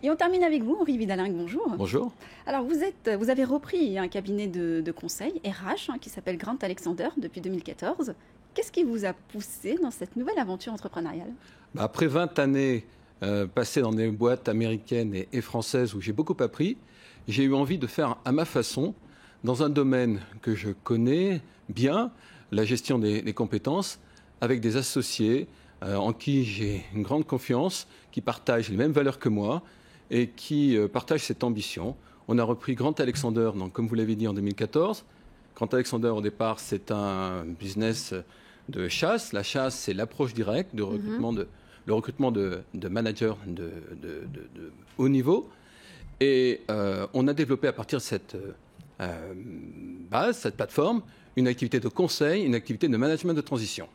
Et on termine avec vous, Henri Vidalingue, bonjour. Bonjour. Alors vous avez repris un cabinet de conseil RH qui s'appelle Grant Alexander depuis 2014. Qu'est-ce qui vous a poussé dans cette nouvelle aventure entrepreneuriale ? Après 20 années passées dans des boîtes américaines et françaises où j'ai beaucoup appris, j'ai eu envie de faire à ma façon, dans un domaine que je connais bien, la gestion des compétences, avec des associés en qui j'ai une grande confiance, qui partagent les mêmes valeurs que moi et qui partagent cette ambition. On a repris Grant Alexander, donc, comme vous l'avez dit, en 2014. Grant Alexander, au départ, c'est un business de chasse. La chasse, c'est l'approche directe de recrutement, le recrutement de managers de haut niveau. Et on a développé à partir de cette base, cette plateforme, une activité de conseil, une activité de management de transition.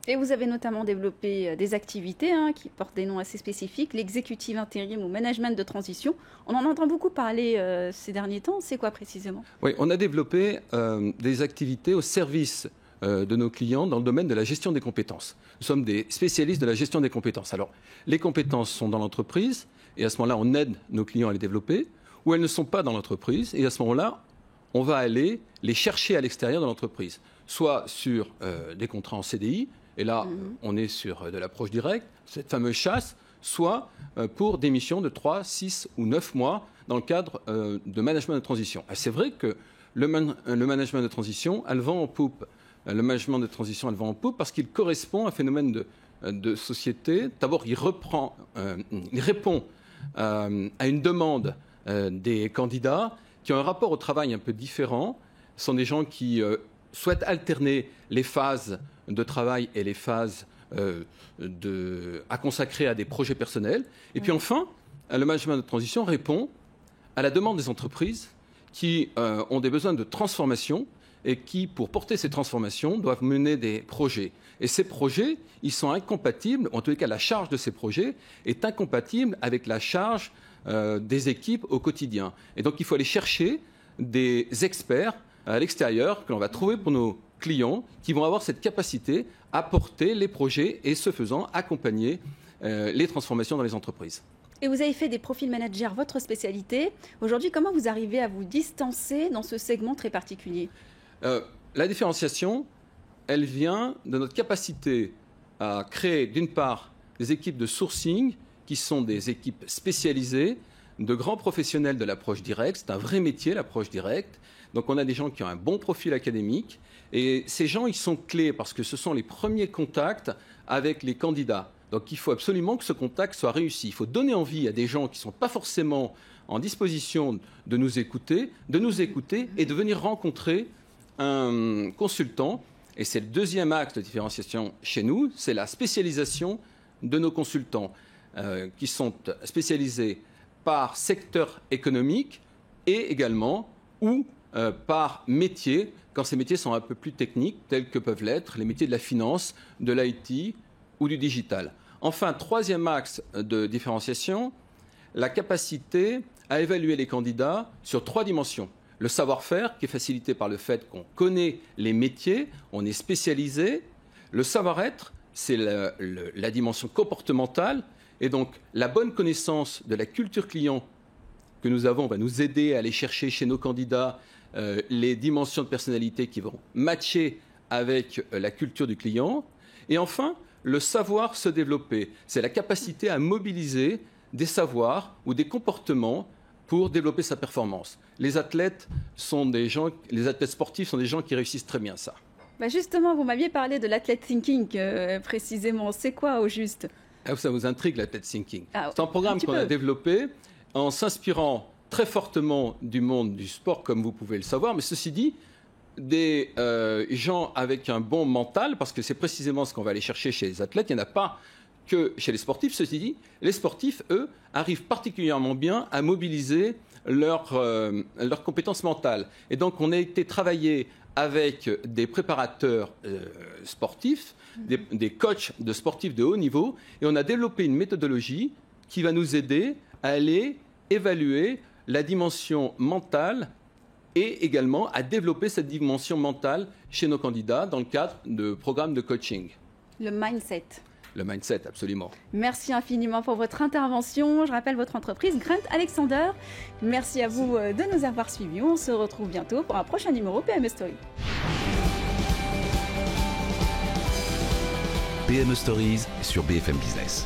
Et vous avez notamment développé des activités qui portent des noms assez spécifiques, l'exécutive intérim ou management de transition. On en entend beaucoup parler ces derniers temps. C'est quoi précisément ? Oui, on a développé des activités au service de nos clients dans le domaine de la gestion des compétences. Nous sommes des spécialistes de la gestion des compétences. Alors, les compétences sont dans l'entreprise et à ce moment-là, on aide nos clients à les développer, ou elles ne sont pas dans l'entreprise et à ce moment-là, on va aller les chercher à l'extérieur de l'entreprise, soit sur des contrats en CDI, et là, on est sur de l'approche directe, cette fameuse chasse, soit pour des missions de 3, 6 ou 9 mois dans le cadre de management de transition. Et c'est vrai que le management de transition, elle vend en poupe. Le management de transition, elle vend en poupe parce qu'il correspond à un phénomène de société. D'abord, il répond à une demande des candidats qui ont un rapport au travail un peu différent. Ce sont des gens qui souhaitent alterner les phases de travail et les phases à consacrer à des projets personnels. Et puis enfin, le management de transition répond à la demande des entreprises qui ont des besoins de transformation et qui, pour porter ces transformations, doivent mener des projets. Et ces projets, ils sont incompatibles, en tous les cas la charge de ces projets est incompatible avec la charge des équipes au quotidien. Et donc il faut aller chercher des experts à l'extérieur que l'on va trouver pour nos clients qui vont avoir cette capacité à porter les projets et, ce faisant, accompagner les transformations dans les entreprises. Et vous avez fait des profils managers votre spécialité. Aujourd'hui, comment vous arrivez à vous distancer dans ce segment très particulier ? La différenciation, elle vient de notre capacité à créer, d'une part, des équipes de sourcing qui sont des équipes spécialisées, de grands professionnels de l'approche directe. C'est un vrai métier, l'approche directe. Donc on a des gens qui ont un bon profil académique et ces gens, ils sont clés parce que ce sont les premiers contacts avec les candidats. Donc il faut absolument que ce contact soit réussi. Il faut donner envie à des gens qui ne sont pas forcément en disposition de nous écouter et de venir rencontrer un consultant. Et c'est le deuxième axe de différenciation chez nous, c'est la spécialisation de nos consultants qui sont spécialisés par secteur économique et également ou par métier, quand ces métiers sont un peu plus techniques, tels que peuvent l'être les métiers de la finance, de l'IT ou du digital. Enfin, troisième axe de différenciation, la capacité à évaluer les candidats sur 3 dimensions. Le savoir-faire, qui est facilité par le fait qu'on connaît les métiers, on est spécialisé. Le savoir-être, c'est la dimension comportementale. Et donc, la bonne connaissance de la culture client que nous avons va nous aider à aller chercher chez nos candidats les dimensions de personnalité qui vont matcher avec la culture du client. Et enfin, le savoir se développer. C'est la capacité à mobiliser des savoirs ou des comportements pour développer sa performance. Les athlètes sportifs sont des gens qui réussissent très bien ça. Justement, vous m'aviez parlé de l'athlete thinking précisément. C'est quoi au juste ? Ça vous intrigue, l'athlete thinking. C'est un programme qu'on a développé en s'inspirant très fortement du monde du sport, comme vous pouvez le savoir. Mais ceci dit, des gens avec un bon mental, parce que c'est précisément ce qu'on va aller chercher chez les athlètes. Il n'y en a pas que chez les sportifs. Ceci dit, les sportifs, eux, arrivent particulièrement bien à mobiliser leurs compétences mentales. Et donc, on a été travailler avec des préparateurs sportifs, des coachs de sportifs de haut niveau, et on a développé une méthodologie qui va nous aider à aller évaluer la dimension mentale et également à développer cette dimension mentale chez nos candidats dans le cadre de programmes de coaching. Le mindset. Le mindset, absolument. Merci infiniment pour votre intervention. Je rappelle votre entreprise, Grant Alexander. Merci à vous de nous avoir suivis. On se retrouve bientôt pour un prochain numéro PME Story. PME Stories sur BFM Business.